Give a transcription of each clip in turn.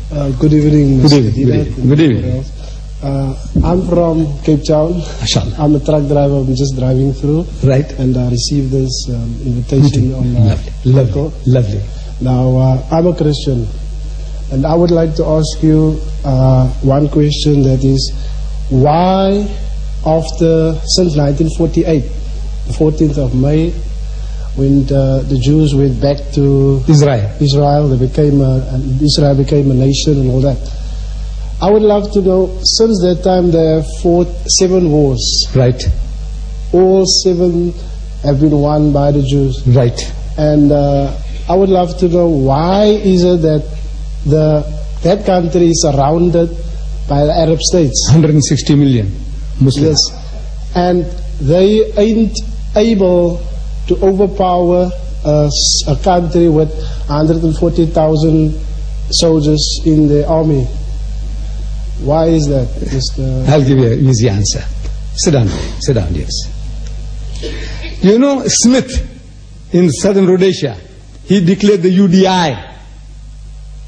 Good evening, Mr. Good evening. I'm from Cape Town. I'm a truck driver. I'm just driving through. Right. And I received this invitation on Lovely. Now, I'm a Christian. And I would like to ask you one question, that is, why since 1948, the 14th of May, when the Jews went back to Israel, Israel became a nation and all that. I would love to know, since that time they have fought 7 wars. Right. All 7 have been won by the Jews. Right. And I would love to know, why is it that that country is surrounded by the Arab states? 160 million Muslims. Yes. And they ain't able to overpower a country with 140,000 soldiers in the army. Why is that, Mr.? I'll give you an easy answer. Sit down, yes. You know, Smith in southern Rhodesia, he declared the UDI,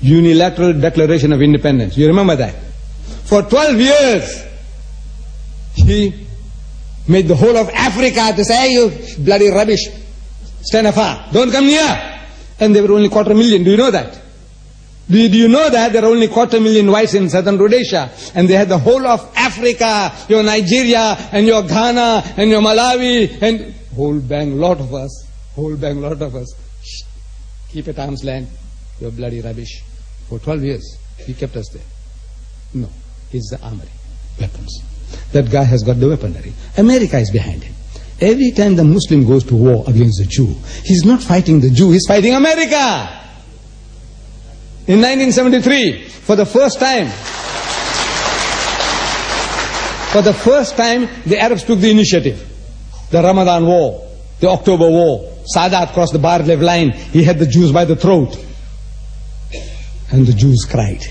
Unilateral Declaration of Independence. You remember that? For 12 years, he made the whole of Africa to say, hey, you bloody rubbish, stand afar, don't come near. And there were only 250,000, do you know that? Do you know that there are only 250,000 whites in southern Rhodesia, and they had the whole of Africa, your Nigeria, and your Ghana, and your Malawi, and whole bang lot of us, Shh, keep at arm's length, you're bloody rubbish. For 12 years, he kept us there. No, it's the armory, weapons. That guy has got the weaponry. America is behind him. Every time the Muslim goes to war against the Jew, he's not fighting the Jew, he's fighting America. In 1973, for the first time, the Arabs took the initiative. The Ramadan War, the October War, Sadat crossed the Bar-Lev line, he had the Jews by the throat. And the Jews cried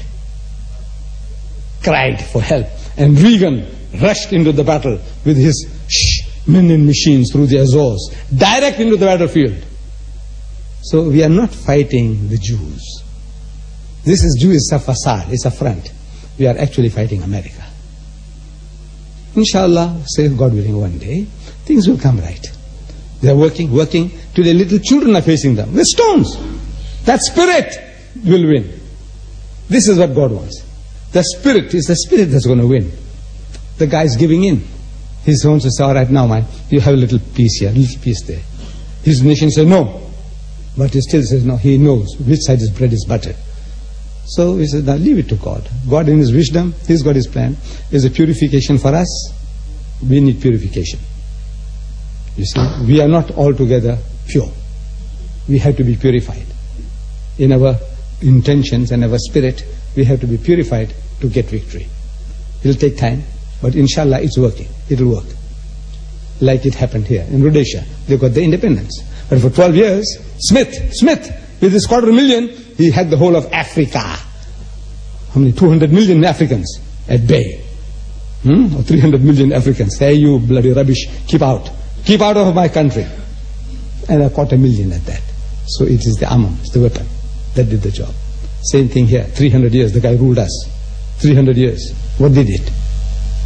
for help. And Reagan rushed into the battle with his Minin machines through the Azores, direct into the battlefield. So we are not fighting the Jews. This is Jew is a facade, it's a front. We are actually fighting America. Inshallah, say God willing, one day, things will come right. They are working. Today little children are facing them with stones. That spirit will win. This is what God wants. The spirit is the spirit that's going to win. The guy is giving in. His own says, all right, now man, you have a little piece here, a little piece there. His nation says no. But he still says no, he knows which side his bread is buttered. So he says, now leave it to God. God in His wisdom, He's got His plan. Is a purification for us. We need purification. You see, we are not altogether pure. We have to be purified. In our intentions and our spirit, we have to be purified to get victory. It'll take time, but inshallah it's working. It'll work. Like it happened here in Rhodesia. They got the independence. But for 12 years, Smith, with his 250,000, he had the whole of Africa. How many? 200 million Africans at bay. Or 300 million Africans. Hey, you bloody rubbish, keep out. Keep out of my country. And 250,000 at that. So it is the armor, it's the weapon that did the job. Same thing here. 300 years, the guy ruled us. 300 years. What did it?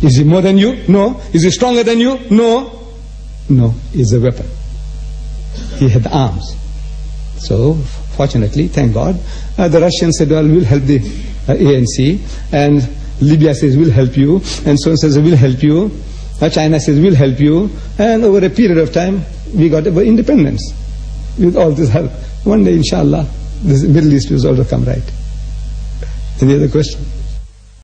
Is he more than you? No. Is he stronger than you? No. No, it's a weapon. He had arms. So, fortunately, thank God, the Russians said, well, we'll help the ANC, and Libya says, we'll help you, and so says, we'll help you, China says, we'll help you, and over a period of time, we got our independence with all this help. One day, inshallah, the Middle East will also come right. Any other question?